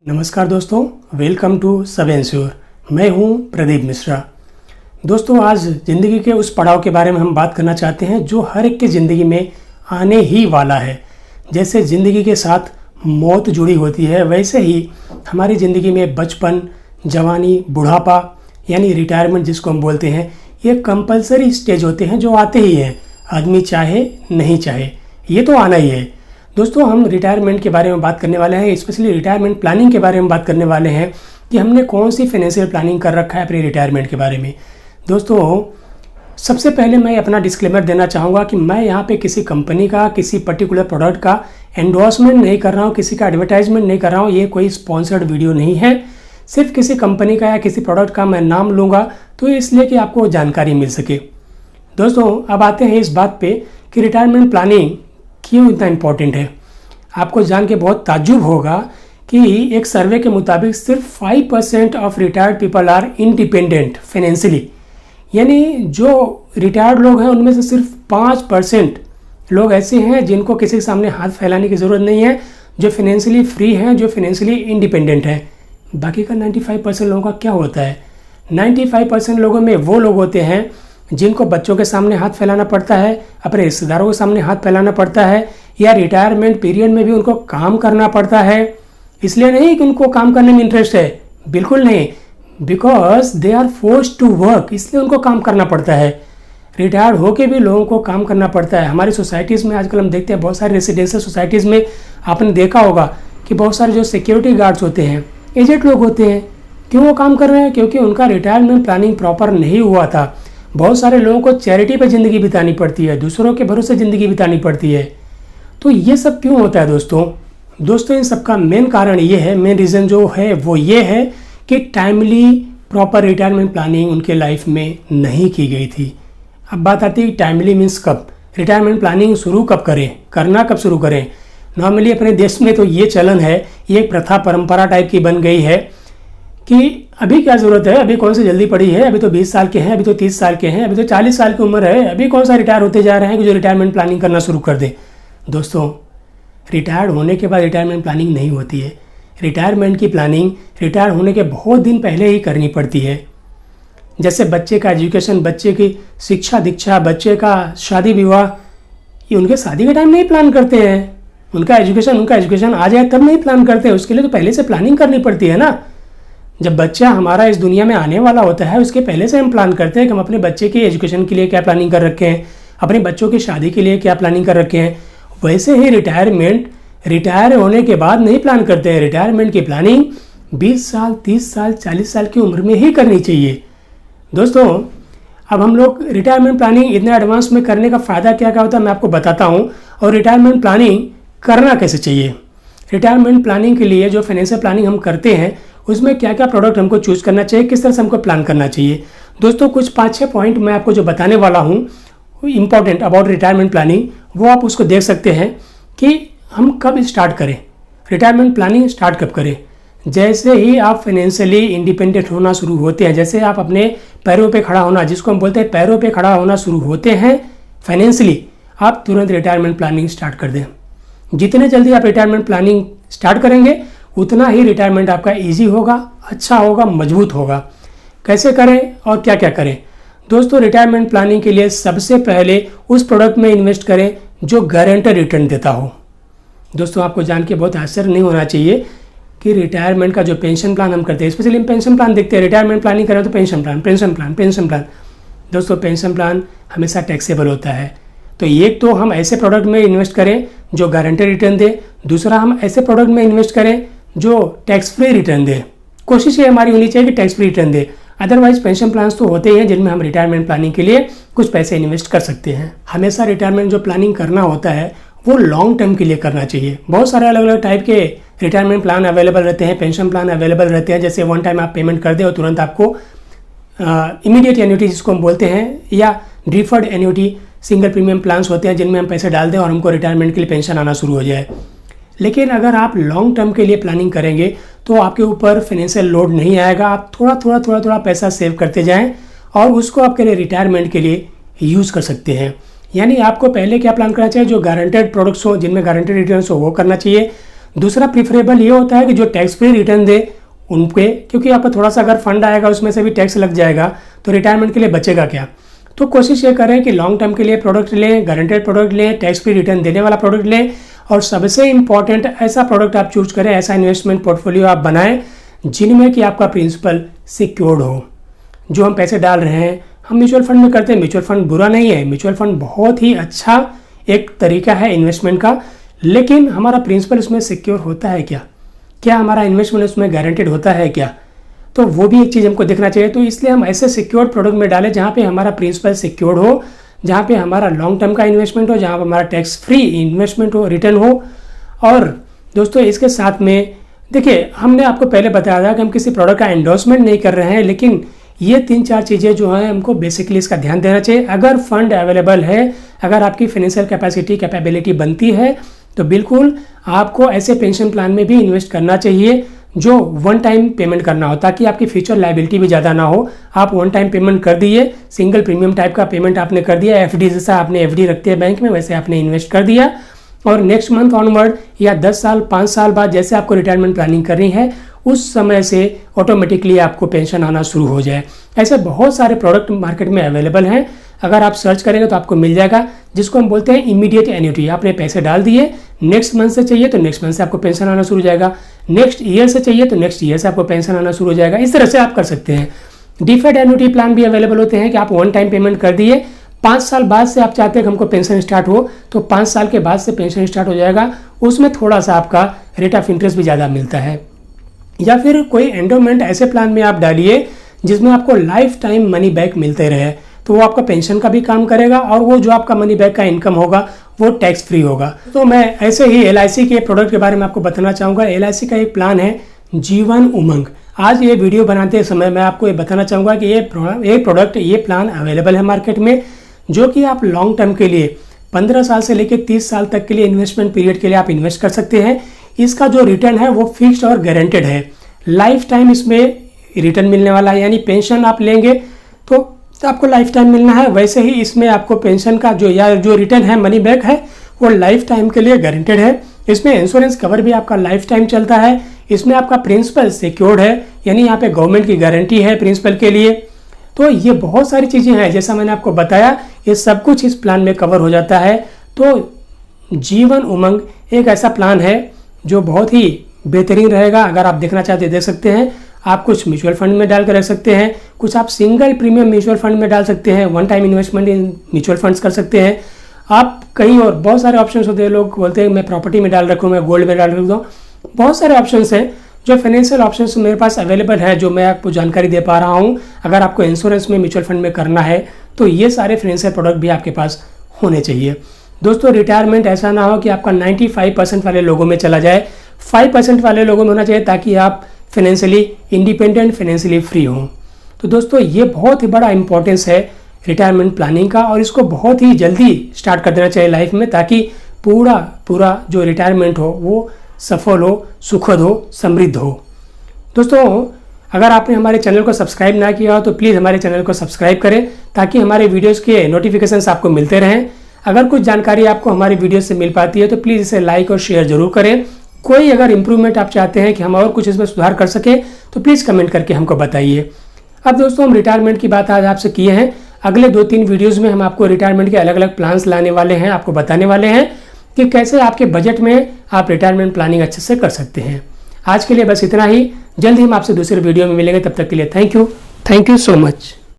नमस्कार दोस्तों, welcome to सब एंश्योर। मैं हूं प्रदीप मिश्रा। दोस्तों, आज ज़िंदगी के उस पड़ाव के बारे में हम बात करना चाहते हैं जो हर एक के ज़िंदगी में आने ही वाला है। जैसे ज़िंदगी के साथ मौत जुड़ी होती है, वैसे ही हमारी ज़िंदगी में बचपन, जवानी, बुढ़ापा यानी रिटायरमेंट जिसको हम बोलते हैं, ये कंपलसरी स्टेज होते हैं जो आते ही हैं, आदमी चाहे नहीं चाहे, ये तो आना ही है। दोस्तों, हम रिटायरमेंट के बारे में बात करने वाले हैं, स्पेशली रिटायरमेंट प्लानिंग के बारे में बात करने वाले हैं कि हमने कौन सी फाइनेंशियल प्लानिंग कर रखा है अपने रिटायरमेंट के बारे में। दोस्तों, सबसे पहले मैं अपना डिस्क्लेमर देना चाहूँगा कि मैं यहाँ पे किसी कंपनी का, किसी पर्टिकुलर प्रोडक्ट का एंडोर्समेंट नहीं कर रहा हूँ, किसी का एडवर्टाइजमेंट नहीं कर रहा हूँ। ये कोई स्पॉन्सर्ड वीडियो नहीं है। सिर्फ किसी कंपनी का या किसी प्रोडक्ट का मैं नाम लूँगा तो इसलिए कि आपको जानकारी मिल सके। दोस्तों, अब आते हैं इस बात पे कि रिटायरमेंट प्लानिंग क्यों इतना इम्पोर्टेंट है। आपको जान के बहुत ताज्जुब होगा कि एक सर्वे के मुताबिक सिर्फ 5% of retired people are independent financially. यानी जो रिटायर्ड लोग हैं उनमें से सिर्फ 5% लोग ऐसे हैं जिनको किसी के सामने हाथ फैलाने की ज़रूरत नहीं है, जो फाइनेंशियली फ्री हैं, जो फाइनेंशियली इंडिपेंडेंट हैं। बाकी का 95% लोगों का क्या होता है? 95% लोगों में वो लोग होते हैं जिनको बच्चों के सामने हाथ फैलाना पड़ता है, अपने रिश्तेदारों के सामने हाथ फैलाना पड़ता है, या रिटायरमेंट पीरियड में भी उनको काम करना पड़ता है। इसलिए नहीं कि उनको काम करने में इंटरेस्ट है, बिल्कुल नहीं, because they are forced to work, इसलिए उनको काम करना पड़ता है। रिटायर्ड होके भी लोगों को काम करना पड़ता है। हमारी सोसाइटीज़ में आजकल हम देखते हैं, बहुत सारी रेसिडेंशियल सोसाइटीज़ में आपने देखा होगा कि बहुत सारे जो सिक्योरिटी गार्ड्स होते हैं, एजेड लोग होते हैं। क्यों वो काम कर रहे हैं? क्योंकि उनका रिटायरमेंट प्लानिंग प्रॉपर नहीं हुआ था। बहुत सारे लोगों को चैरिटी पे ज़िंदगी बितानी पड़ती है, दूसरों के भरोसे ज़िंदगी बितानी पड़ती है। तो ये सब क्यों होता है दोस्तों, इन सब का मेन कारण ये है, मेन रीज़न जो है वो ये है कि टाइमली प्रॉपर रिटायरमेंट प्लानिंग उनके लाइफ में नहीं की गई थी। अब बात आती है टाइमली मीन्स कब रिटायरमेंट प्लानिंग शुरू कब करें, करना कब शुरू करें। नॉर्मली अपने देश में तो ये चलन है, ये एक प्रथा परंपरा टाइप की बन गई है कि अभी क्या ज़रूरत है, अभी कौन सी जल्दी पड़ी है, अभी तो 20 साल के हैं, अभी तो 30 साल के हैं, अभी तो 40 साल की उम्र है, अभी कौन सा रिटायर होते जा रहे हैं कि जो रिटायरमेंट प्लानिंग करना शुरू कर दें। दोस्तों, रिटायर्ड होने के बाद रिटायरमेंट प्लानिंग नहीं होती है। रिटायरमेंट की प्लानिंग रिटायर होने के बहुत दिन पहले ही करनी पड़ती है। जैसे बच्चे का एजुकेशन, बच्चे की शिक्षा दीक्षा, बच्चे का शादी विवाह, ये उनके शादी के टाइम नहीं प्लान करते हैं। उनका एजुकेशन आ जाए तब नहीं प्लान करते, उसके लिए तो पहले से प्लानिंग करनी पड़ती है ना। जब बच्चा हमारा इस दुनिया में आने वाला होता है, उसके पहले से हम प्लान करते हैं कि हम अपने बच्चे के एजुकेशन के लिए क्या प्लानिंग कर रखे हैं, अपने बच्चों की शादी के लिए क्या प्लानिंग कर रखे हैं। वैसे ही रिटायर होने के बाद नहीं प्लान करते हैं। रिटायरमेंट की प्लानिंग 20 साल, 30 साल, 40 साल की उम्र में ही करनी चाहिए। दोस्तों, अब हम लोग रिटायरमेंट प्लानिंग इतने एडवांस में करने का फ़ायदा क्या क्या होता है मैं आपको बताता हूँ, और रिटायरमेंट प्लानिंग करना कैसे चाहिए। रिटायरमेंट प्लानिंग के लिए जो फाइनेंशियल प्लानिंग हम करते हैं उसमें क्या क्या प्रोडक्ट हमको चूज़ करना चाहिए, किस तरह से हमको प्लान करना चाहिए। दोस्तों, कुछ 5-6 पॉइंट मैं आपको जो बताने वाला हूँ इंपॉर्टेंट अबाउट रिटायरमेंट प्लानिंग, वो आप उसको देख सकते हैं कि हम कब स्टार्ट करें, रिटायरमेंट प्लानिंग स्टार्ट कब करें। जैसे ही आप फाइनेंशियली इंडिपेंडेंट होना शुरू होते हैं, जैसे आप अपने पैरों पे खड़ा होना, जिसको हम बोलते हैं पैरों पे खड़ा होना शुरू होते हैं फाइनेंशियली, आप तुरंत रिटायरमेंट प्लानिंग स्टार्ट कर दें। जितने जल्दी आप रिटायरमेंट प्लानिंग स्टार्ट करेंगे उतना ही रिटायरमेंट आपका ईजी होगा, अच्छा होगा, मजबूत होगा। कैसे करें और क्या क्या करें? दोस्तों, रिटायरमेंट प्लानिंग के लिए सबसे पहले उस प्रोडक्ट में इन्वेस्ट करें जो गारंटेड रिटर्न देता हो। दोस्तों, आपको जान के बहुत आश्चर्य नहीं होना चाहिए कि रिटायरमेंट का जो पेंशन प्लान हम करते हैं, स्पेशली हम पेंशन प्लान देखते हैं, रिटायरमेंट प्लानिंग करें तो पेंशन प्लान। दोस्तों, पेंशन प्लान हमेशा टैक्सेबल होता है। तो एक तो हम ऐसे प्रोडक्ट में इन्वेस्ट करें जो गारंटेड रिटर्न दे, दूसरा हम ऐसे प्रोडक्ट में इन्वेस्ट करें जो टैक्स फ्री रिटर्न दे। कोशिश ये हमारी होनी चाहिए कि टैक्स फ्री रिटर्न दे। अदरवाइज पेंशन प्लान्स तो होते ही हैं जिनमें हम रिटायरमेंट प्लानिंग के लिए कुछ पैसे इन्वेस्ट कर सकते हैं। हमेशा रिटायरमेंट जो प्लानिंग करना होता है वो लॉन्ग टर्म के लिए करना चाहिए। बहुत सारे अलग अलग टाइप के रिटायरमेंट प्लान अवेलेबल रहते हैं, पेंशन प्लान अवेलेबल रहते हैं। जैसे वन टाइम आप पेमेंट कर दे और तुरंत आपको इमीडिएट एन्युटी जिसको हम बोलते हैं, या deferred annuity, single premium plans होते हैं जिनमें हम पैसे डाल दें और हमको रिटायरमेंट के लिए पेंशन आना शुरू हो जाए। लेकिन अगर आप लॉन्ग टर्म के लिए प्लानिंग करेंगे तो आपके ऊपर फाइनेंशियल लोड नहीं आएगा। आप थोड़ा पैसा सेव करते जाएं और उसको आपके रिटायरमेंट के लिए यूज़ कर सकते हैं। यानी आपको पहले क्या प्लान करना चाहिए, जो गारंटेड प्रोडक्ट्स हो, जिनमें गारंटेड रिटर्न्स हो, वो करना चाहिए। दूसरा प्रीफरेबल ये होता है कि जो टैक्स फ्री रिटर्न दे उन पे, क्योंकि आपका थोड़ा सा अगर फंड आएगा उसमें से भी टैक्स लग जाएगा तो रिटायरमेंट के लिए बचेगा क्या। तो कोशिश ये करें कि लॉन्ग टर्म के लिए प्रोडक्ट लें, गारंटेड प्रोडक्ट लें, टैक्स फ्री रिटर्न देने वाला प्रोडक्ट लें, और सबसे इंपॉर्टेंट ऐसा प्रोडक्ट आप चूज करें, ऐसा इन्वेस्टमेंट पोर्टफोलियो आप बनाएं जिनमें कि आपका प्रिंसिपल सिक्योर्ड हो। जो हम पैसे डाल रहे हैं हम म्यूचुअल फंड में करते हैं, म्यूचुअल फंड बुरा नहीं है, म्यूचुअल फंड बहुत ही अच्छा एक तरीका है इन्वेस्टमेंट का, लेकिन हमारा प्रिंसिपल उसमें सिक्योर होता है क्या, क्या हमारा इन्वेस्टमेंट उसमें गारंटेड होता है क्या, तो वो भी एक चीज़ हमको देखना चाहिए। तो इसलिए हम ऐसे सिक्योर्ड प्रोडक्ट में डालें जहाँ पे हमारा प्रिंसिपल सिक्योर्ड हो, जहाँ पे हमारा लॉन्ग टर्म का इन्वेस्टमेंट हो, जहाँ पे हमारा टैक्स फ्री इन्वेस्टमेंट हो, रिटर्न हो। और दोस्तों इसके साथ में देखिए, हमने आपको पहले बताया था कि हम किसी प्रोडक्ट का एंडोर्समेंट नहीं कर रहे हैं, लेकिन ये 3-4 चीज़ें जो हैं हमको बेसिकली इसका ध्यान देना चाहिए। अगर फंड अवेलेबल है, अगर आपकी फाइनेंशियल कैपेबिलिटी बनती है, तो बिल्कुल आपको ऐसे पेंशन प्लान में भी इन्वेस्ट करना चाहिए जो वन टाइम पेमेंट करना हो, ताकि आपकी फ्यूचर लायबिलिटी भी ज़्यादा ना हो। आप वन टाइम पेमेंट कर दिए, सिंगल प्रीमियम टाइप का पेमेंट आपने कर दिया, एफडी जैसा आपने एफडी रखते हैं बैंक में वैसे आपने इन्वेस्ट कर दिया, और नेक्स्ट मंथ ऑनवर्ड या 10 साल 5 साल बाद जैसे आपको रिटायरमेंट प्लानिंग करनी है उस समय से ऑटोमेटिकली आपको पेंशन आना शुरू हो जाए। ऐसे बहुत सारे प्रोडक्ट मार्केट में अवेलेबल हैं, अगर आप सर्च करेंगे तो आपको मिल जाएगा, जिसको हम बोलते हैं इमीडिएट एन्युटी। आपने पैसे डाल दिए, नेक्स्ट मंथ से चाहिए तो नेक्स्ट मंथ से आपको पेंशन आना शुरू हो जाएगा, नेक्स्ट ईयर से चाहिए तो नेक्स्ट ईयर से आपको पेंशन आना शुरू हो जाएगा। इस तरह से आप कर सकते हैं। डिफर्ड एन्युटी प्लान भी अवेलेबल होते हैं कि आप वन टाइम पेमेंट कर दिए, 5 साल बाद से आप चाहते हैं कि हमको पेंशन स्टार्ट हो, तो 5 साल के बाद से पेंशन स्टार्ट हो जाएगा, उसमें थोड़ा सा आपका रेट ऑफ इंटरेस्ट भी ज़्यादा मिलता है। या फिर कोई एंडोमेंट ऐसे प्लान में आप डालिए जिसमें आपको लाइफ टाइम मनी बैक मिलते रहे, तो वो आपका पेंशन का भी काम करेगा और वो जो आपका मनी बैक का इनकम होगा वो टैक्स फ्री होगा। तो मैं ऐसे ही LIC के प्रोडक्ट के बारे में आपको बताना चाहूँगा। LIC का एक प्लान है जीवन उमंग। आज ये वीडियो बनाते समय मैं आपको ये बताना चाहूँगा कि ये प्रोडक्ट ये प्लान अवेलेबल है मार्केट में, जो कि आप लॉन्ग टर्म के लिए 15 साल से लेकर 30 साल तक के लिए इन्वेस्टमेंट पीरियड के लिए आप इन्वेस्ट कर सकते हैं। इसका जो रिटर्न है वो फिक्स्ड और गारंटेड है, लाइफ टाइम इसमें रिटर्न मिलने वाला है, यानी पेंशन आप लेंगे तो आपको लाइफ टाइम मिलना है, वैसे ही इसमें आपको पेंशन का जो रिटर्न है मनी बैक है वो लाइफ टाइम के लिए गारंटेड है। इसमें इंश्योरेंस कवर भी आपका लाइफ टाइम चलता है, इसमें आपका प्रिंसिपल सिक्योर्ड है, यानी यहाँ पे गवर्नमेंट की गारंटी है प्रिंसिपल के लिए। तो ये बहुत सारी चीज़ें हैं, जैसा मैंने आपको बताया ये सब कुछ इस प्लान में कवर हो जाता है। तो जीवन उमंग एक ऐसा प्लान है जो बहुत ही बेहतरीन रहेगा, अगर आप देखना चाहते हैं देख सकते हैं। आप कुछ म्यूचुअल फंड में डाल कर रख सकते हैं, कुछ आप सिंगल प्रीमियम म्यूचुअल फंड में डाल सकते हैं, one time investment in mutual funds कर सकते हैं आप। कहीं और बहुत सारे ऑप्शंस होते हैं, लोग बोलते हैं मैं प्रॉपर्टी में डाल रखूँ, मैं गोल्ड में डाल रख दूँ, बहुत सारे ऑप्शंस हैं जो फाइनेंशियल ऑप्शंस मेरे पास अवेलेबल है, जो मैं आपको जानकारी दे पा रहा हूँ। अगर आपको इंश्योरेंस में म्यूचुअल फंड में करना है तो ये सारे फाइनेंशियल प्रोडक्ट भी आपके पास होने चाहिए। दोस्तों रिटायरमेंट ऐसा ना हो कि आपका 95% वाले लोगों में चला जाए, 5% वाले लोगों में होना चाहिए, ताकि आप फाइनेंशियली इंडिपेंडेंट, फाइनेंशियली फ्री हों। तो दोस्तों ये बहुत ही बड़ा इंपॉर्टेंस है रिटायरमेंट प्लानिंग का, और इसको बहुत ही जल्दी स्टार्ट कर देना चाहिए लाइफ में, ताकि पूरा जो रिटायरमेंट हो वो सफल हो, सुखद हो, समृद्ध हो। दोस्तों अगर आपने हमारे चैनल को सब्सक्राइब ना किया हो तो प्लीज़ हमारे चैनल को सब्सक्राइब करें, ताकि हमारे वीडियोज़ के नोटिफिकेशंस आपको मिलते रहें। अगर कुछ जानकारी आपको हमारी वीडियो से मिल पाती है तो प्लीज़ इसे लाइक और शेयर जरूर करें। कोई अगर इम्प्रूवमेंट आप चाहते हैं कि हम और कुछ इसमें सुधार कर सकें तो प्लीज़ कमेंट करके हमको बताइए। अब दोस्तों हम रिटायरमेंट की बात आज आपसे किए हैं, अगले 2-3 वीडियोज़ में हम आपको रिटायरमेंट के अलग अलग प्लान्स लाने वाले हैं, आपको बताने वाले हैं कि कैसे आपके बजट में आप रिटायरमेंट प्लानिंग अच्छे से कर सकते हैं। आज के लिए बस इतना ही, जल्द ही हम आपसे दूसरे वीडियो में मिलेंगे, तब तक के लिए थैंक यू सो मच।